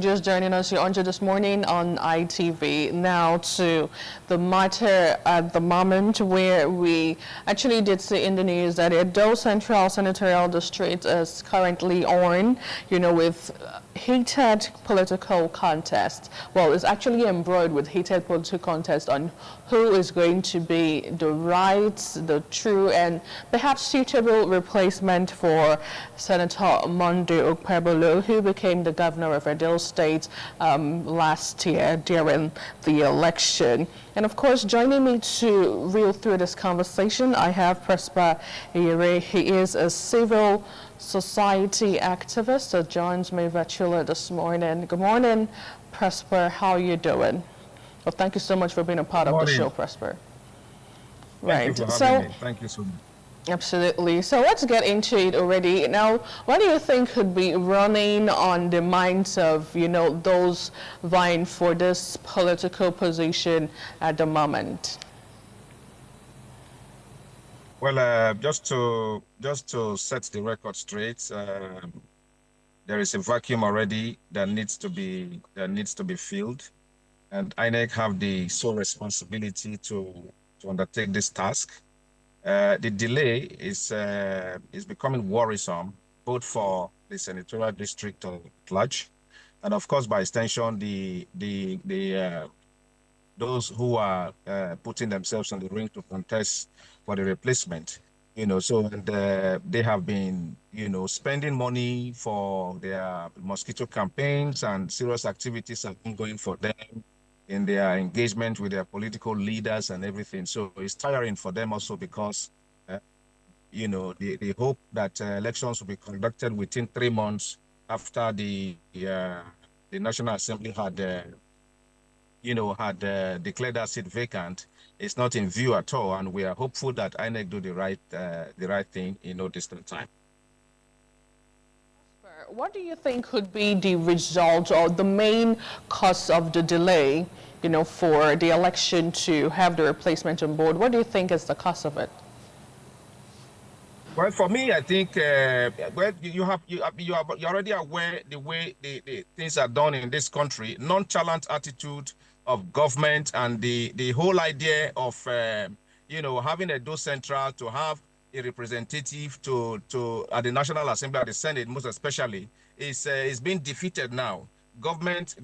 Just joining us here on this morning on ITV. Now to the matter at the moment where we actually did see in the news that Edo Central Senatorial District is currently on, with heated political contest. Well, it's actually embroidered with heated political contest on who is going to be the right, the true, and perhaps suitable replacement for Senator Okpebholo, who became the governor of Edo State last year during the election. And of course, joining me to reel through this conversation, I have Prosper Iyere. He is a civil society activist that joins me virtually this morning. Good morning, Prosper. How are you doing? Well, thank you so much for being a part of the show, Prosper. Thank you for having me. Thank you so much. Absolutely. So let's get into it already. Now, what do you think could be running on the minds of, those vying for this political position at the moment? Well, just to set the record straight, there is a vacuum already that needs to be filled, and INEC have the sole responsibility to undertake this task. The delay is becoming worrisome, both for the senatorial district at large, and of course, by extension, those who are putting themselves in the ring to contest for the replacement. They have been, spending money for their mosquito campaigns, and serious activities have been going for them in their engagement with their political leaders and everything. So it's tiring for them also because, they hope that elections will be conducted within 3 months after the National Assembly had declared that seat vacant. It's not in view at all, and we are hopeful that INEC do the right thing in no distant time. What do you think could be the result or the main cause of the delay, for the election to have the replacement on board? What do you think is the cause of it? Well, for me, I think you're already aware the way the things are done in this country. Nonchalant attitude of government, and the whole idea of having a Edo Central to have a representative to at the National Assembly, at the Senate, most especially, is being defeated now. Government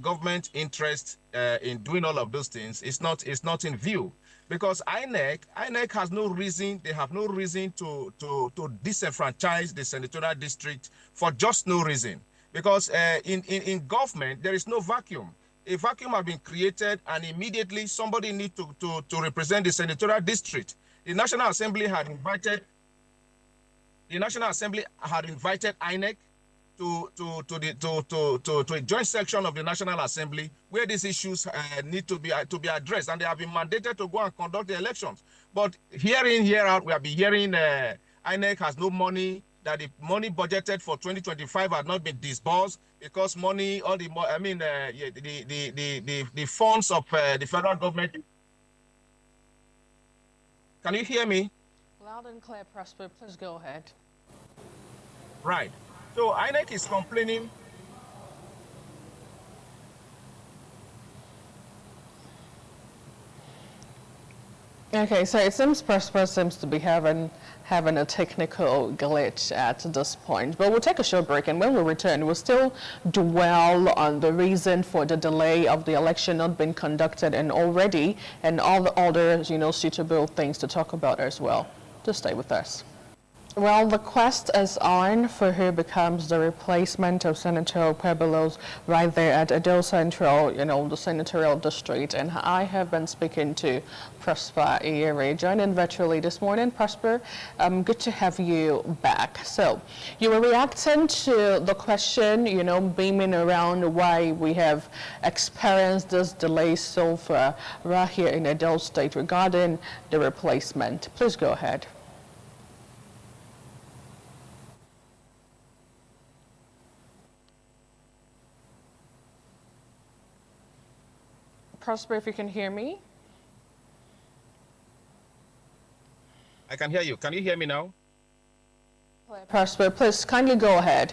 interest in doing all of those things is not in view, because INEC has no reason. They have no reason to disenfranchise the senatorial district for just no reason, because in government there is no vacuum. A vacuum has been created, and immediately somebody needs to represent the senatorial district. The National Assembly had invited INEC to a joint section of the National Assembly where these issues need to be addressed, and they have been mandated to go and conduct the elections. But year in, year out, we have been hearing INEC has no money, that the money budgeted for 2025 had not been disbursed because the funds of the federal government. Can you hear me? Loud and clear, Prosper. Please go ahead. Right. So INEC is complaining. Okay, so it seems Prosper seems to be having a technical glitch at this point. But we'll take a short break, and when we return, we'll still dwell on the reason for the delay of the election not being conducted and already, and all the other, suitable things to talk about as well. Just stay with us. Well, the quest is on for who becomes the replacement of Senator Okpebholo right there at Edo Central, the senatorial district. And I have been speaking to Prosper Iyere, joining virtually this morning. Prosper, good to have you back. So you were reacting to the question, beaming around why we have experienced this delay so far right here in Edo State regarding the replacement. Please go ahead. Prosper, if you can hear me. I can hear you. Can you hear me now? Prosper, please kindly go ahead.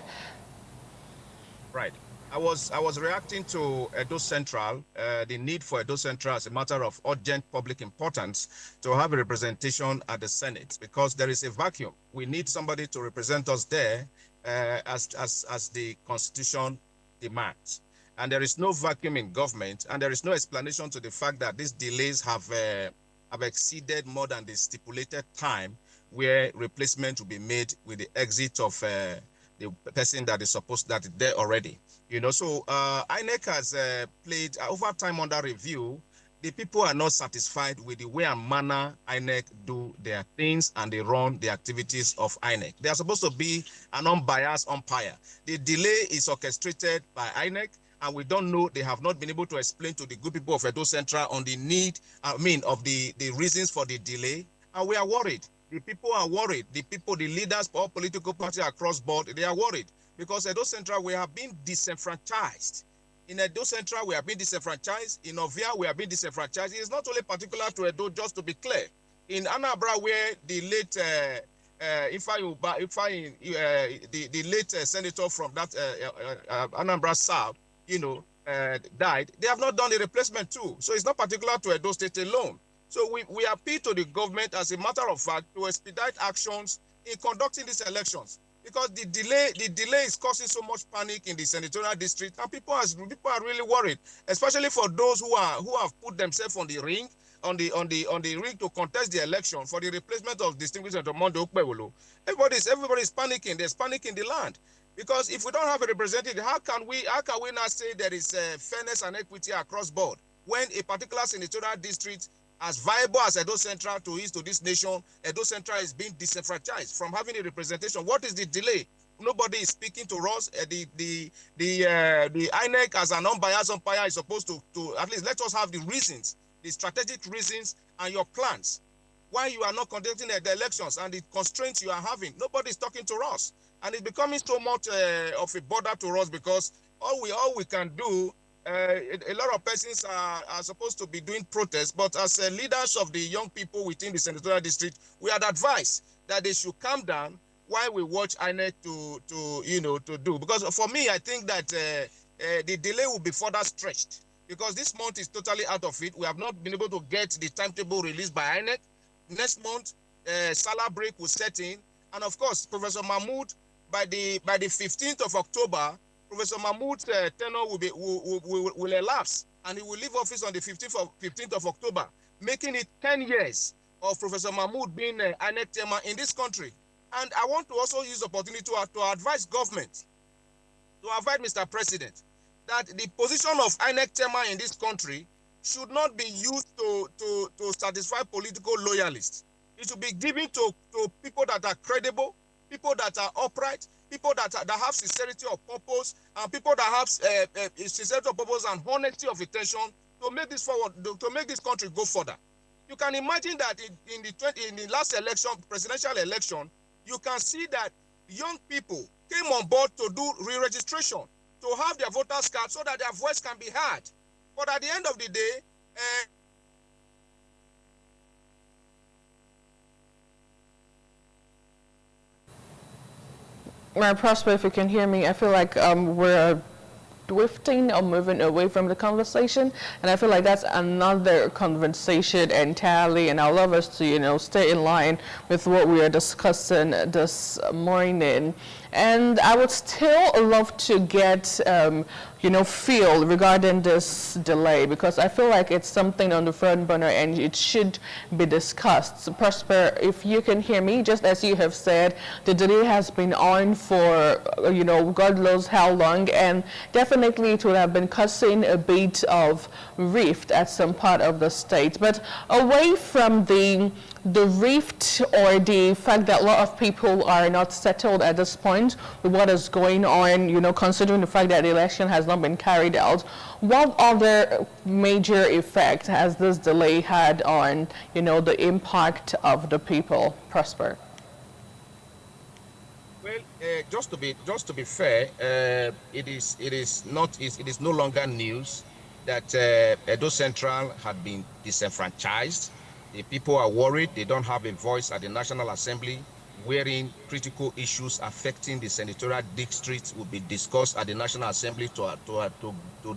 Right. I was reacting to Edo Central, the need for Edo Central as a matter of urgent public importance to have a representation at the Senate because there is a vacuum. We need somebody to represent us there as the Constitution demands. And there is no vacuum in government, and there is no explanation to the fact that these delays have exceeded more than the stipulated time where replacement will be made with the exit of the person that is there already. So INEC has played over time under review. The people are not satisfied with the way and manner INEC do their things and they run the activities of INEC. They are supposed to be an unbiased umpire. The delay is orchestrated by INEC, and we don't know, they have not been able to explain to the good people of Edo Central on the of the reasons for the delay, and we are worried. The people are worried. The leaders of all political parties across board, they are worried because Edo Central, we have been disenfranchised. In Edo Central, we have been disenfranchised. In Ovia, we have been disenfranchised. It is not only particular to Edo, just to be clear. In Anambra, where the late the late senator from that Anambra South, died, they have not done the replacement too. So it's not particular to Edo State alone. So we appeal to the government, as a matter of fact, to expedite actions in conducting these elections, because the delay is causing so much panic in the senatorial district, and people are really worried, especially for those who have put themselves on the ring to contest the election for the replacement of distinguished Senator Okpebholo. Everybody's panicking. There's panic in the land. Because if we don't have a representative, how can we now say there is fairness and equity across board when a particular senatorial district, as viable as Edo Central to this nation, Edo Central is being disenfranchised from having a representation? What is the delay? Nobody is speaking to us. The INEC, as an unbiased umpire, is supposed to at least let us have the reasons, the strategic reasons and your plans why you are not conducting the elections and the constraints you are having. Nobody is talking to us, and it's becoming so much of a bother to us, because all we can do, a lot of persons are supposed to be doing protests, but as leaders of the young people within the senatorial district, we had advised that they should calm down while we watch INEC to do. Because for me, I think that the delay will be further stretched, because this month is totally out of it. We have not been able to get the timetable released by INEC. Next month, Salah break will set in, and of course, Professor Mahmoud, by the 15th of October, Professor Mahmoud's tenure will elapse, and he will leave office on the 15th of October, making it 10 years of Professor Mahmoud being INEC chairman in this country. And I want to also use the opportunity to advise government, to advise Mr. President, that the position of INEC chairman in this country should not be used to satisfy political loyalists. It should be given to people that are credible, people that are upright, people that have sincerity of purpose, and people that have sincerity of purpose and honesty of intention to make this forward, to make this country go further. You can imagine that in the last election, presidential election, you can see that young people came on board to do re-registration, to have their voters card so that their voice can be heard. But at the end of the day, Prosper, if you can hear me, I feel like we're drifting or moving away from the conversation, and I feel like that's another conversation entirely, and I'd love us to stay in line with what we are discussing this morning. And I would still love to get feel regarding this delay, because I feel like it's something on the front burner and it should be discussed. So Prosper, if you can hear me, just as you have said, the delay has been on for God knows how long, and definitely it would have been causing a bit of rift at some part of the state. But away from the rift or the fact that a lot of people are not settled at this point with what is going on, considering the fact that the election has not been carried out, what other major effect has this delay had on, the impact of the people? Prosper. Well, just to be fair, it is no longer news that Edo Central had been disenfranchised. The people are worried. They don't have a voice at the National Assembly. wherein critical issues affecting the senatorial district will be discussed at the National Assembly to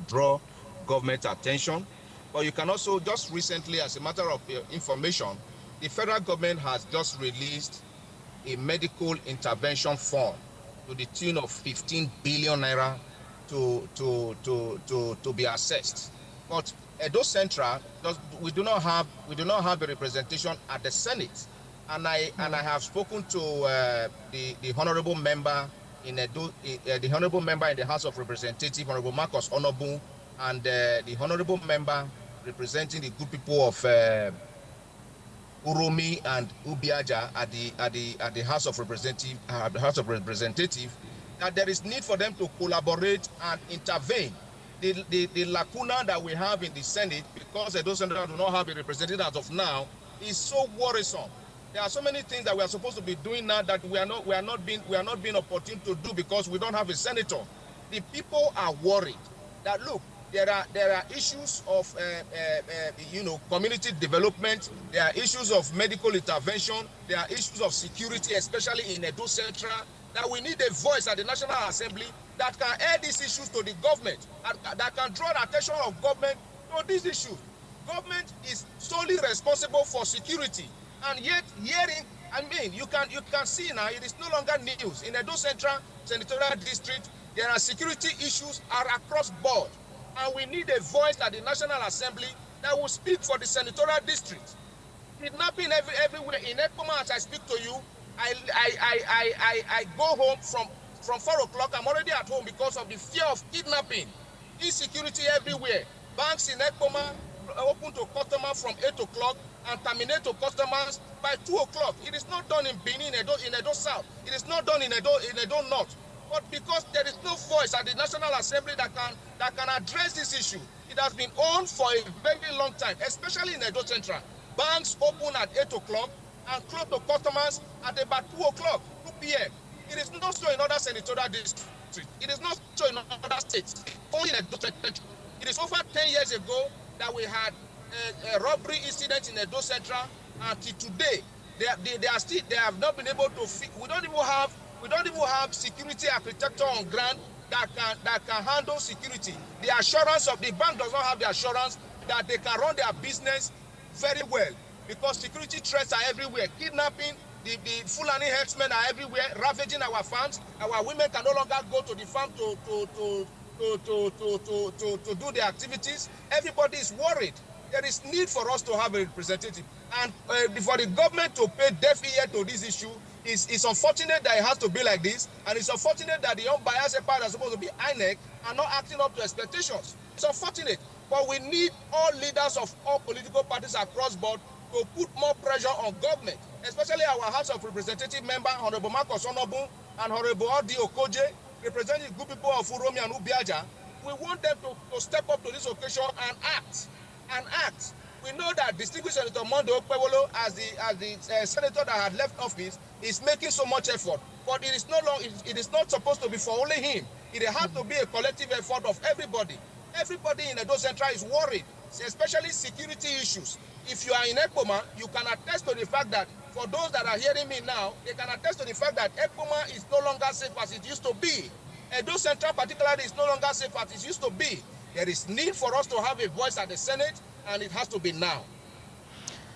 draw government attention. But you can also, just recently, as a matter of information, the federal government has just released a medical intervention fund to the tune of 15 billion naira to be assessed. But Edo Central, we do not have a representation at the Senate. And I have spoken to the honorable member in Edo, the honorable member in the House of Representatives, Honorable Marcus Onobu, and the honorable member representing the good people of Uromi and Ubiaja at the House of Representatives, that there is need for them to collaborate and intervene. The lacuna that we have in the Senate, because Edo Central do not have a representative as of now, is so worrisome. There are so many things that we are supposed to be doing now that we are not being opportune to do because we don't have a senator. The people are worried that, look, there are issues of community development. There are issues of medical intervention. There are issues of security, especially in Edo Central, that we need a voice at the National Assembly that can air these issues to the government, that can draw the attention of government to these issues. Government is solely responsible for security, and yet hearing, you can see now, it is no longer news. In Edo Central Senatorial District, there are security issues across board. And we need a voice at the National Assembly that will speak for the senatorial district. Kidnapping everywhere. In Ekpoma, as I speak to you, I go home from 4 o'clock. I'm already at home because of the fear of kidnapping. Insecurity everywhere. Banks in Ekpoma open to customers from 8 o'clock and terminate to customers by 2 o'clock. It is not done in Benin, in Edo South. It is not done in Edo North. But because there is no voice at the National Assembly that can address this issue, it has been on for a very long time, especially in Edo Central. Banks open at 8 o'clock and close to customers at about 2 o'clock, 2 p.m. It is not so in other senatorial districts. It is not so in other states. Only in Edo Central. It is over 10 years ago that we had a robbery incident in Edo Central, and till today, they have not been able to fix. We don't even have security architecture on ground that can handle security. The assurance of the bank does not have the assurance that they can run their business very well, because security threats are everywhere. Kidnapping, the Fulani herdsmen are everywhere, ravaging our farms. Our women can no longer go to the farm to do their activities. Everybody is worried. There is need for us to have a representative, and for the government to pay deaf ear to this issue. It's unfortunate that it has to be like this, and it's unfortunate that the unbiased part that's supposed to be INEC are not acting up to expectations. It's unfortunate, but we need all leaders of all political parties across board to put more pressure on government, especially our House of Representative member, Honorable Marcus Onobu and Honorable Odi Okoje, representing the good people of Uromi and Ubiaja. We want them to step up to this occasion and act. We know that distinguished Senator Monday Okpebholo, as the senator that had left office, is making so much effort. But it is not supposed to be for only him. It has to be a collective effort of everybody. Everybody in Edo Central is worried, especially security issues. If you are in Ekpoma, you can attest to the fact that, for those that are hearing me now, they can attest to the fact that Ekpoma is no longer safe as it used to be. Edo Central particularly is no longer safe as it used to be. There is need for us to have a voice at the Senate, and it has to be now.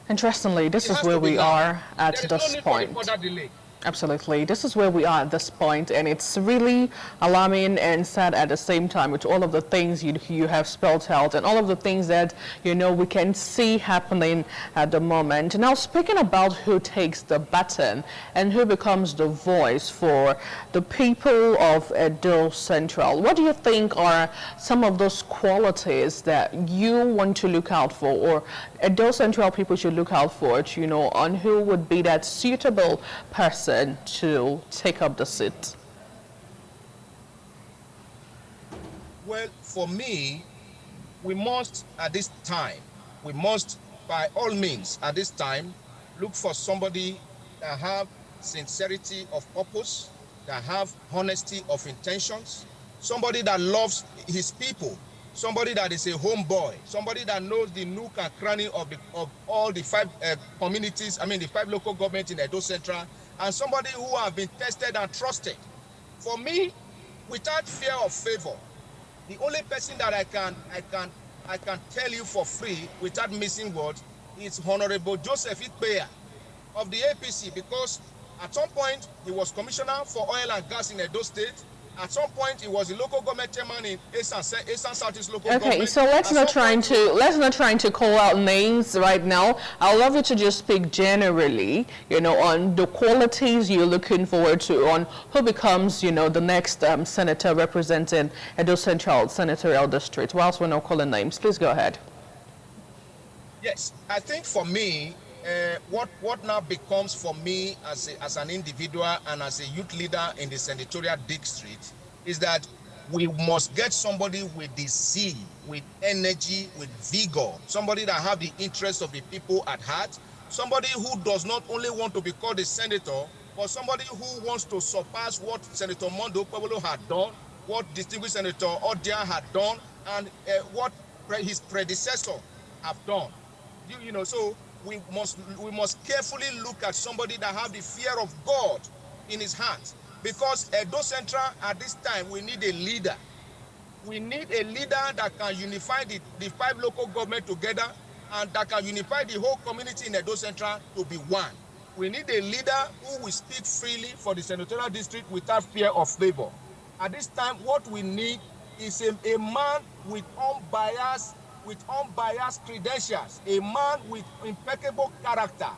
Interestingly, this is where we are at this point. For further delay. Absolutely. This is where we are at this point, and it's really alarming and sad at the same time, with all of the things you have spelled out and all of the things that, we can see happening at the moment. Now, speaking about who takes the baton and who becomes the voice for the people of Edo Central, what do you think are some of those qualities that you want to look out for, or Edo Central people should look out for, on who would be that suitable person to take up the seat? Well, for me, we must, by all means, at this time, look for somebody that have sincerity of purpose, that have honesty of intentions, somebody that loves his people, somebody that is a homeboy, somebody that knows the nook and cranny of all the 5 communities, the 5 local governments in Edo Central, and somebody who have been tested and trusted. For me, without fear of favor, the only person that I can tell you for free without missing words is Honorable Joseph Ikpeya of the APC, because at some point he was commissioner for oil and gas in Edo State. At some point he was the local government chairman in Eastern Southeast local government. Okay, so let's not trying to call out names right now. I'd love you to just speak generally, on the qualities you're looking forward to, on who becomes, the next senator representing Edo Central Senatorial District. Whilst we're not calling names, please go ahead. Yes, I think for me, what now becomes for me as an individual and as a youth leader in the Senatorial District is that we must get somebody with the zeal, with energy, with vigor, somebody that have the interest of the people at heart, somebody who does not only want to be called a senator, but somebody who wants to surpass what Senator Monday Okpebholo had done, what distinguished Senator Odia had done, and what his predecessor have done. So we must carefully look at somebody that have the fear of God in his heart, because Edo Central at this time, we need a leader. We need a leader that can unify the 5 local government together and that can unify the whole community in Edo Central to be one. We need a leader who will speak freely for the Senatorial District without fear of favor. At this time, what we need is a man with unbiased credentials, a man with impeccable character.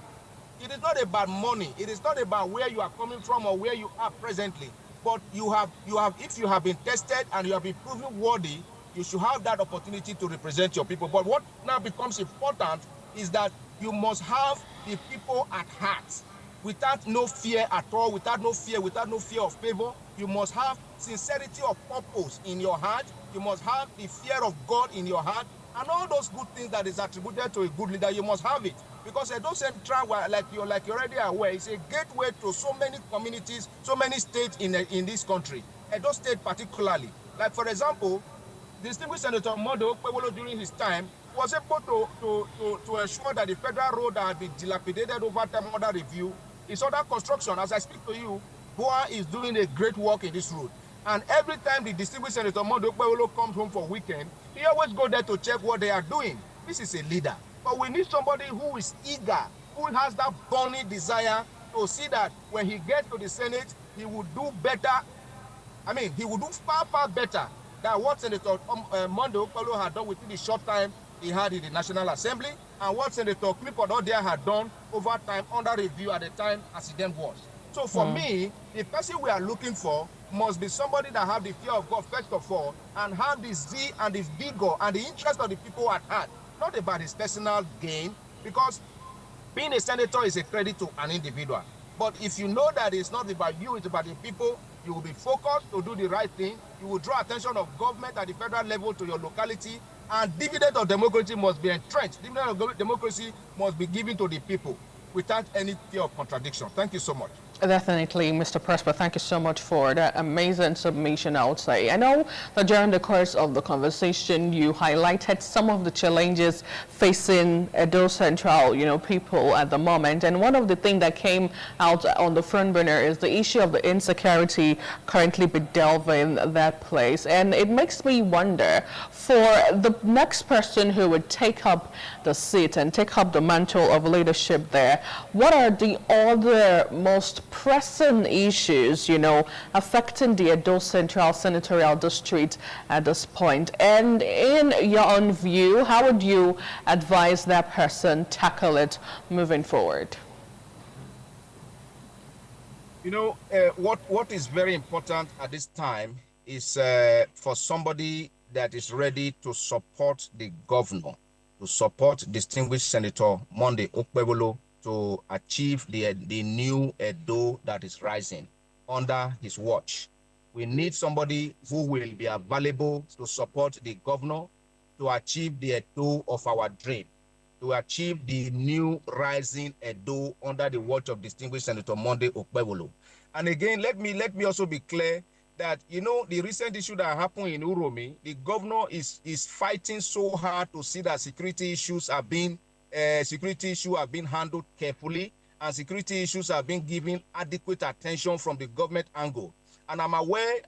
It is not about money. It is not about where you are coming from or where you are presently. But if you have been tested and you have been proven worthy, you should have that opportunity to represent your people. But what now becomes important is that you must have the people at heart, without no fear at all, without no fear of favor. You must have sincerity of purpose in your heart. You must have the fear of God in your heart. And all those good things that is attributed to a good leader, you must have it. Because Edo Central, like you're already aware, is a gateway to so many communities, so many states in this country. Edo State particularly. Like, for example, distinguished Senator Monday Okpebholo during his time was able to ensure that the federal road that had been dilapidated over time under review is under construction. As I speak to you, BOA is doing a great work in this road. And every time the distinguished Senator Monday Okpebholo comes home for weekend, he always goes there to check what they are doing. This is a leader. But we need somebody who is eager, who has that burning desire to see that when he gets to the Senate, he will do better. I mean, he will do far, far better than what Senator Monday Okpebholo had done within the short time he had in the National Assembly, and what Senator Clifford Odia had done over time under review at the time as he then was. So for me, the person we are looking for must be somebody that have the fear of God first of all, and have the zeal and the vigor and the interest of the people at heart, not about his personal gain, because being a senator is a credit to an individual. But if you know that it's not about you, it's about the people, you will be focused to do the right thing. You will draw attention of government at the federal level to your locality, and dividend of democracy must be entrenched. Dividend of democracy must be given to the people without any fear of contradiction. Thank you so much. Definitely, Mr. Prosper, thank you so much for that amazing submission, I would say. I know that during the course of the conversation, you highlighted some of the challenges facing Edo Central, people at the moment. And one of the things that came out on the front burner is the issue of the insecurity currently bedelving that place. And it makes me wonder, for the next person who would take up the seat and take up the mantle of leadership there, what are the other most pressing issues, affecting the Edo Central Senatorial District at this point? And in your own view, how would you advise that person tackle it moving forward? What is very important at this time is for somebody that is ready to support the governor, to support distinguished Senator Monday Okpebholo, to achieve the new Edo that is rising under his watch. We need somebody who will be available to support the governor to achieve the Edo of our dream, to achieve the new rising Edo under the watch of distinguished Senator Monday Okpebholo. And again, let me also be clear that, the recent issue that happened in Uromi, the governor is fighting so hard to see that security issues have been handled carefully, and security issues have been given adequate attention from the government angle. And I'm aware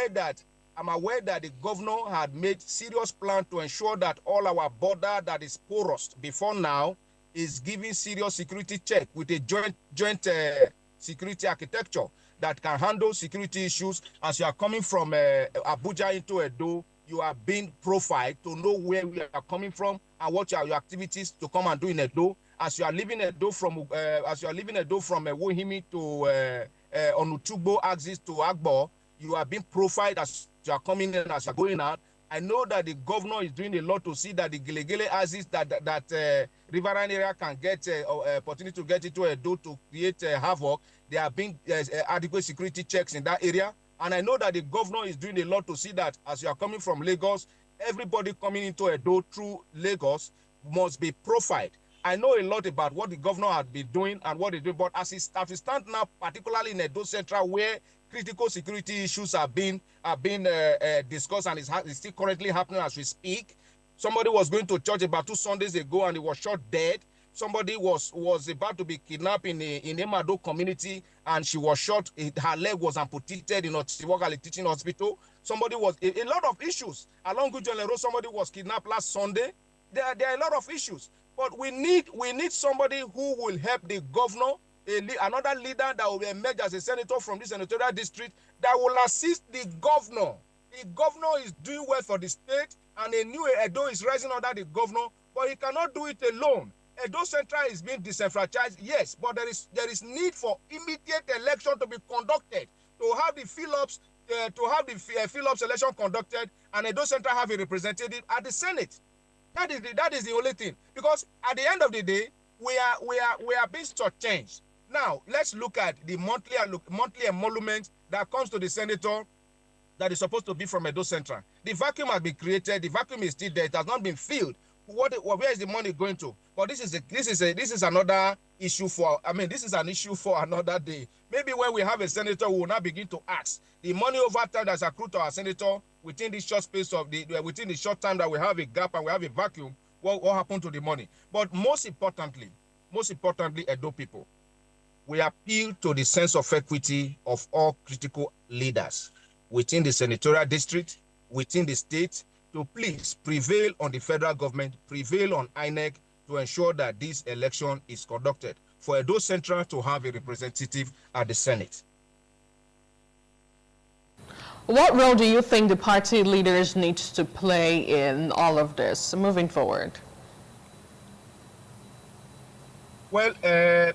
that the governor had made serious plan to ensure that all our border that is porous before now is giving serious security check with a joint security architecture that can handle security issues. As you are coming from Abuja into Edo, you are being profiled to know where we are coming from and what are your activities to come and do in Edo. As you are leaving Edo from Wohimi to Onutugbo axis to Agbo, you are being profiled as you are coming in, as you are going out. I know that the governor is doing a lot to see that the Gele axis that riverine area can get opportunity to get into Edo to create havoc. There are being adequate security checks in that area. And I know that the governor is doing a lot to see that as you are coming from Lagos, everybody coming into Edo through Lagos must be profiled. I know a lot about what the governor has been doing and what he's doing, but as it stands now, particularly in Edo Central, where critical security issues are being discussed and is still currently happening as we speak. Somebody was going to church about 2 Sundays ago and he was shot dead. Somebody was about to be kidnapped in Emado community and she was shot. Her leg was amputated in Otiwakali Teaching Hospital. Somebody was a lot of issues along Gujon Road. Somebody was kidnapped last Sunday. There are a lot of issues, but we need somebody who will help the governor, another leader that will emerge as a senator from this senatorial district that will assist the governor. The governor is doing well for the state, and a new Edo is rising under the governor, but he cannot do it alone. Edo Central is being disenfranchised, yes, but there is need for immediate election to be conducted, to have the fill-ups election conducted, and Edo Central have a representative at the Senate. That is the only thing, because at the end of the day, we are being shortchanged. Now let's look at the monthly emolument that comes to the senator that is supposed to be from Edo Central. The vacuum has been created. The vacuum is still there. It has not been filled. Where is the money going to? But this is another issue for. This is an issue for another day. Maybe when we have a senator, we will now begin to ask the money over time that's accrued to our senator within the short space of within the short time that we have a gap and we have a vacuum. What happened to the money? But most importantly, Edo people, we appeal to the sense of equity of all critical leaders within the senatorial district, within the state, to please prevail on the federal government, prevail on INEC to ensure that this election is conducted for Edo Central to have a representative at the Senate. What role do you think the party leaders need to play in all of this moving forward? Well, the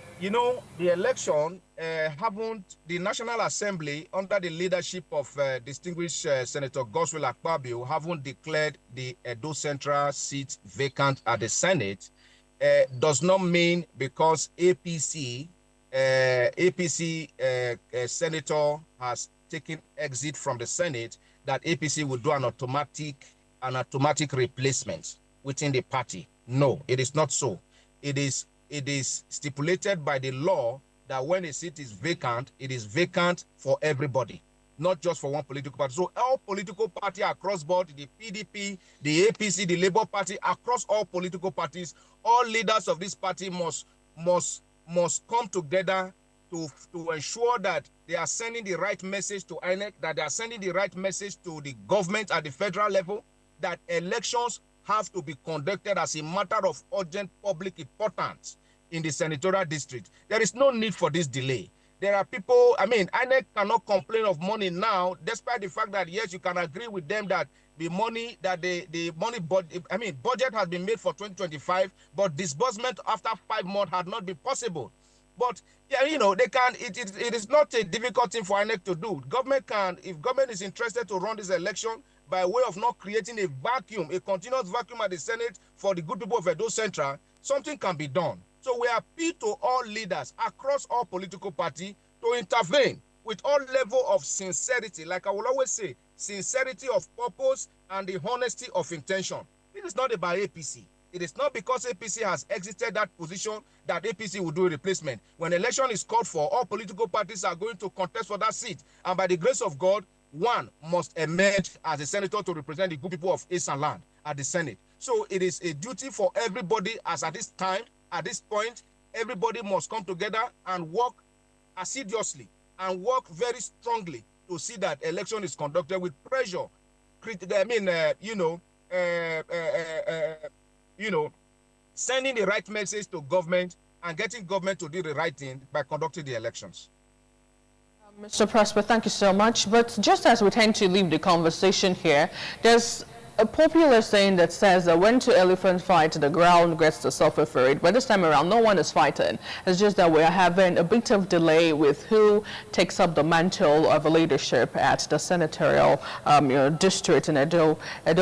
election the National Assembly, under the leadership of distinguished Senator Godswill Akpabio, haven't declared the Edo Central seat vacant at the Senate. Does not mean because APC senator has taken exit from the Senate that APC will do an automatic replacement within the party. No, it is not so. It is stipulated by the law that when a seat is vacant, it is vacant for everybody, not just for one political party. So all political parties across board, the PDP, the APC, the Labour Party, across all political parties, all leaders of this party must come together to ensure that they are sending the right message to INEC, that they are sending the right message to the government at the federal level, that elections have to be conducted as a matter of urgent public importance in the senatorial district. There is no need for this delay. There are people, INEC cannot complain of money now, despite the fact that, yes, you can agree with them that the money that budget has been made for 2025, but disbursement after 5 months had not been possible. But they can. It is not a difficult thing for INEC to do. Government can, if government is interested to run this election by way of not creating a vacuum, a continuous vacuum at the Senate for the good people of Edo Central, something can be done. So we appeal to all leaders across all political parties to intervene with all level of sincerity. Like I will always say, sincerity of purpose and the honesty of intention. It is not about APC. It is not because APC has exited that position that APC will do a replacement. When election is called for, all political parties are going to contest for that seat. And by the grace of God, one must emerge as a senator to represent the good people of Eastern Land at the Senate. So it is a duty for everybody, as at this time, at this point, everybody must come together and work assiduously and work very strongly to see that election is conducted with pressure. I mean, sending the right message to government and getting government to do the right thing by conducting the elections. Mr. Prosper, thank you so much. But just as we tend to leave the conversation here, there's a popular saying that says that when two elephants fight, the ground gets to suffer for it. But this time around, no one is fighting. It's just that we're having a bit of delay with who takes up the mantle of leadership at the Senatorial district in Edo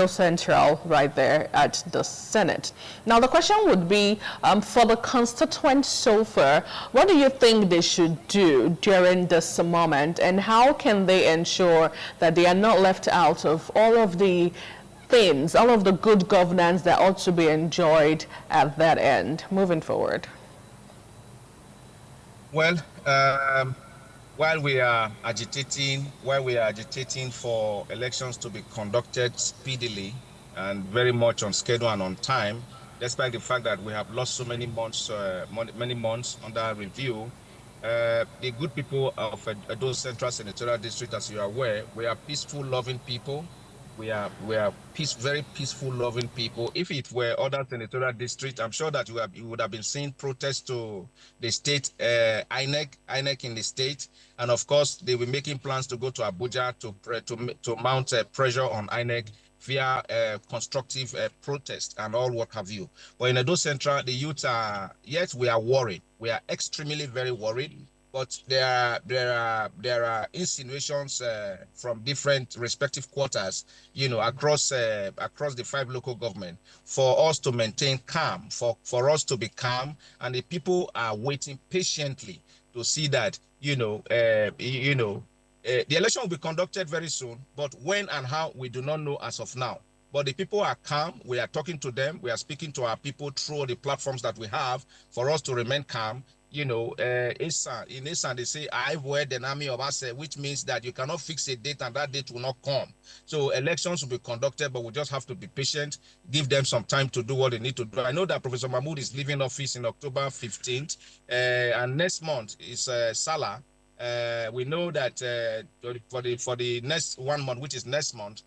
Central, right there at the Senate. Now, the question would be, for the constituents so far, what do you think they should do during this moment, and how can they ensure that they are not left out of all of the things, all of the good governance that ought to be enjoyed at that end moving forward? Well, while we are agitating for elections to be conducted speedily and very much on schedule and on time, despite the fact that we have lost so many months under review, the good people of Edo Central Senatorial District, as you are aware, we are peaceful, loving people. We are very peaceful, loving people. If it were other senatorial districts, I'm sure that you would have been seeing protests to the state INEC in the state, and of course they were making plans to go to Abuja to mount pressure on INEC via constructive protest and all what have you. But in Edo Central, the youth we are worried. We are extremely very worried. But there are insinuations from different respective quarters, across the 5 local government, for us to maintain calm, for us to be calm, and the people are waiting patiently to see that the election will be conducted very soon. But when and how, we do not know as of now. But the people are calm. We are talking to them. We are speaking to our people through the platforms that we have for us to remain calm. In Isan, they say, I've heard an army of us, which means that you cannot fix a date and that date will not come. So elections will be conducted, but we just have to be patient, give them some time to do what they need to do. I know that Professor Mahmoud is leaving office in October 15th, and next month is Salah. We know that for the next 1 month, which is next month,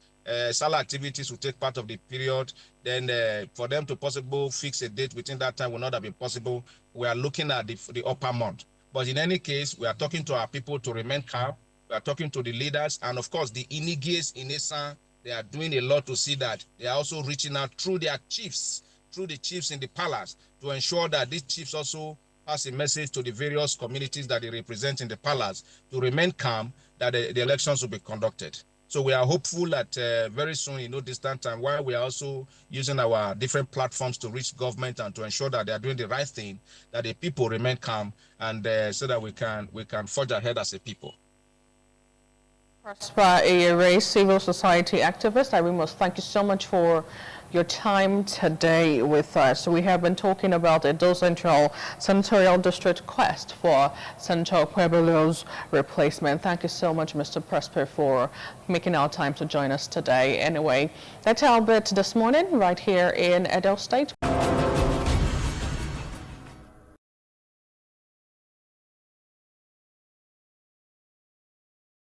Salah activities will take part of the period. Then for them to possibly fix a date within that time will not have been possible. We are looking at the upper month. But in any case, we are talking to our people to remain calm. We are talking to the leaders. And of course, the Inigies in Esan, they are doing a lot to see that they are also reaching out through their chiefs, through the chiefs in the palace, to ensure that these chiefs also pass a message to the various communities that they represent in the palace to remain calm, that the elections will be conducted. So we are hopeful that very soon, in no distant time, while we are also using our different platforms to reach government and to ensure that they are doing the right thing, that the people remain calm, and so that we can forge ahead as a people. Prosper, a civil society activist, I must thank you so much for your time today with us. We have been talking about Edo Central Senatorial District quest for Senator Okpebholo's replacement. Thank you so much, Mr. Prosper, for making our time to join us today. Anyway, that's our bit this morning right here in Edo State.